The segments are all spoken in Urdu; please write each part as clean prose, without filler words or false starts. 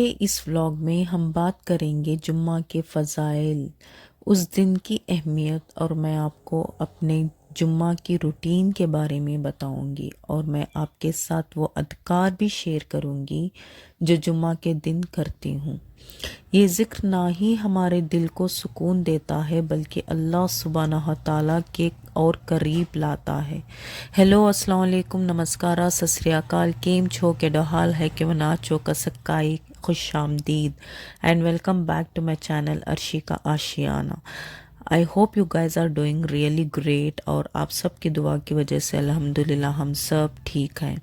کے اس ولاگ میں ہم بات کریں گے جمعہ کے فضائل، اس دن کی اہمیت، اور میں آپ کو اپنے جمعہ کی روٹین کے بارے میں بتاؤں گی، اور میں آپ کے ساتھ وہ اذکار بھی شیئر کروں گی جو جمعہ کے دن کرتی ہوں۔ یہ ذکر نہ ہی ہمارے دل کو سکون دیتا ہے بلکہ اللہ سبحانہ تعالیٰ کے اور قریب لاتا ہے۔ ہیلو، السلام علیکم، نمسکارا، ست سری اکال، کیم چھو، کیڈو حال ہے، کیونا چو کا سکائی، خوش آمدید and welcome back to my channel Arshi کا آشیانہ۔ I hope you guys are doing really great, اور آپ سب کی دعا کی وجہ سے الحمدللہ ہم سب ٹھیک ہیں۔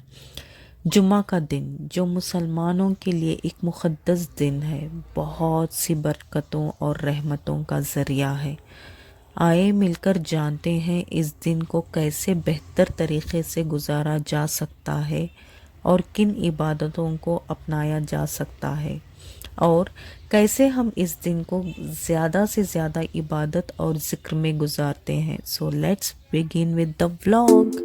جمعہ کا دن جو مسلمانوں کے لیے ایک مقدس دن ہے، بہت سی برکتوں اور رحمتوں کا ذریعہ ہے۔ آئے مل کر جانتے ہیں اس دن کو کیسے بہتر طریقے سے گزارا جا سکتا ہے اور کن عبادتوں کو اپنایا جا سکتا ہے، اور کیسے ہم اس دن کو زیادہ سے زیادہ عبادت اور ذکر میں گزارتے ہیں۔ So let's begin with the vlog.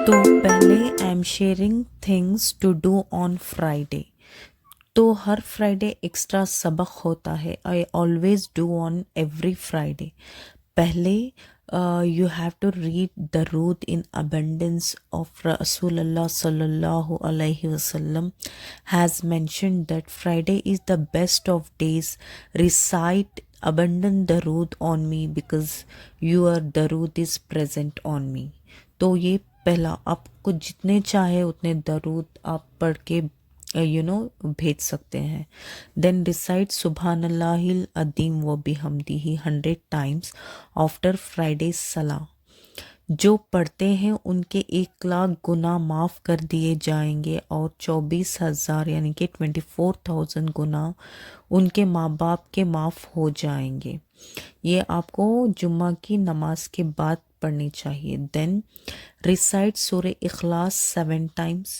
تو پہلے I am sharing things to do on Friday. تو ہر فرائیڈے ایکسٹرا سبق ہوتا ہے، I always do on every Friday. پہلے یو ہیو ٹو ریڈ درود ان ابنڈنس آف رسول اللہ صلی اللہ علیہ وسلم has mentioned that Friday is the best of days. Recite abundant darood on me because your darood is present on me. تو یہ پہلا، آپ کو جتنے چاہے اتنے درود آپ پڑھ کے بھیج سکتے ہیں۔ دین ریسائٹ سبحان اللہ العظیم و بحمدہ 100 times آفٹر فرائیڈے صلاح۔ جو پڑھتے ہیں ان کے 1,00,000 گناہ معاف کر دیے جائیں گے، اور 24,000 یعنی کہ 24,000 گناہ ان کے ماں باپ کے معاف ہو جائیں گے۔ یہ آپ کو جمعہ کی نماز کے بعد پڑھنی چاہیے۔ دین ریسائٹ سورہ اخلاص 7 times،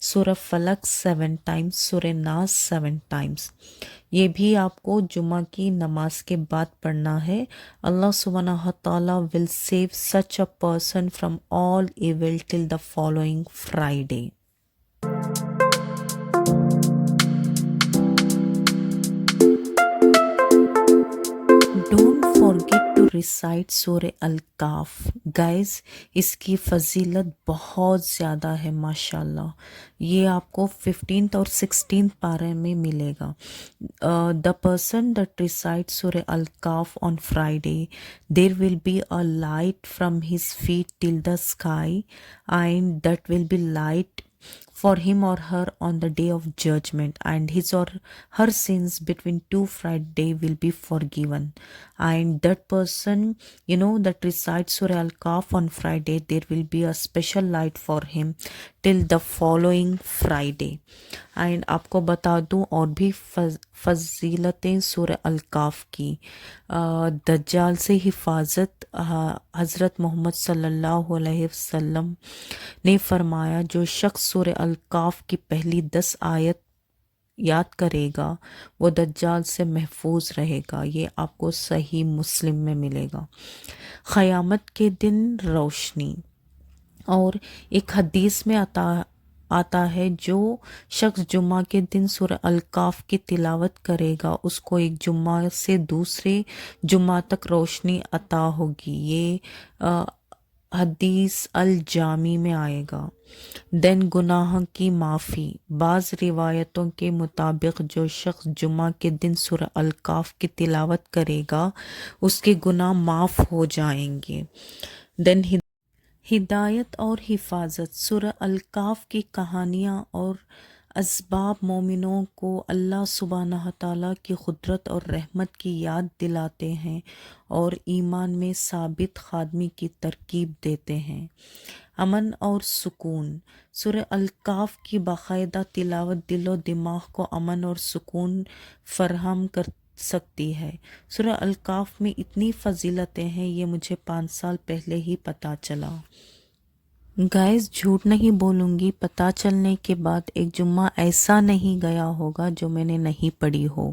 سورہ فلق 7 times، سورہ ناس 7 times۔ یہ بھی آپ کو جمعہ کی نماز کے بعد پڑھنا ہے۔ اللہ سبحانہ تعالیٰ will save such a person from all evil till the following Friday۔ Don't forget to recite سورہ الکاف۔ گائز، اس کی فضیلت بہت زیادہ ہے ماشاءاللہ۔ یہ آپ کو 15th اور 16th پارے میں ملے گا۔ The person that recites سورہ الکاف on Friday, there will be a light from his feet till the sky, and that will be light for him or her on the day of judgment, and his or her sins between two Friday will be forgiven. And that person, that recites Surah Al-Kahf on Friday, there will be a special light for him till the following Friday. And آپ کو بتا دوں اور بھی فضیلتیں سورہ الکاف کی۔ دجال سے حفاظت، حضرت محمد صلی اللہ علیہ وسلم نے فرمایا جو شخص سورہ الکاف کی پہلی 10 آیت یاد کرے گا وہ دجال سے محفوظ رہے گا۔ یہ آپ کو صحیح مسلم میں ملے گا۔ قیامت کے دن روشنی، اور ایک حدیث میں آتا ہے جو شخص جمعہ کے دن سورہ الکاف کی تلاوت کرے گا اس کو ایک جمعہ سے دوسرے جمعہ تک روشنی عطا ہوگی۔ یہ حدیث الجامی میں آئے گا۔ دین گناہ کی معافی، بعض روایتوں کے مطابق جو شخص جمعہ کے دن سورہ الکاف کی تلاوت کرے گا اس کے گناہ معاف ہو جائیں گے۔ دین ہدایت اور حفاظت، سورہ الکاف کی کہانیاں اور اسباب مومنوں کو اللہ سبحانہ تعالیٰ کی قدرت اور رحمت کی یاد دلاتے ہیں اور ایمان میں ثابت قدمی کی ترغیب دیتے ہیں۔ امن اور سکون، سورہ الکاف کی باقاعدہ تلاوت دل و دماغ کو امن اور سکون فراہم کر سکتی ہے۔ سورہ الکاف میں اتنی فضیلتیں ہیں، یہ مجھے 5 سال پہلے ہی پتہ چلا۔ گائز، جھوٹ نہیں بولوں گی، پتہ چلنے کے بعد ایک جمعہ ایسا نہیں گیا ہوگا جو میں نے نہیں پڑھی ہو۔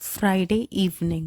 Friday evening,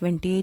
28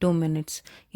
2 minutes।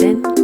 Then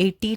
80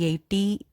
80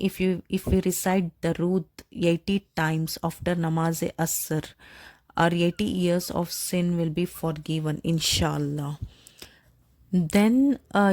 if you recite darud 80 times after namaz asr, our 80 years of sin will be forgiven, inshallah. Then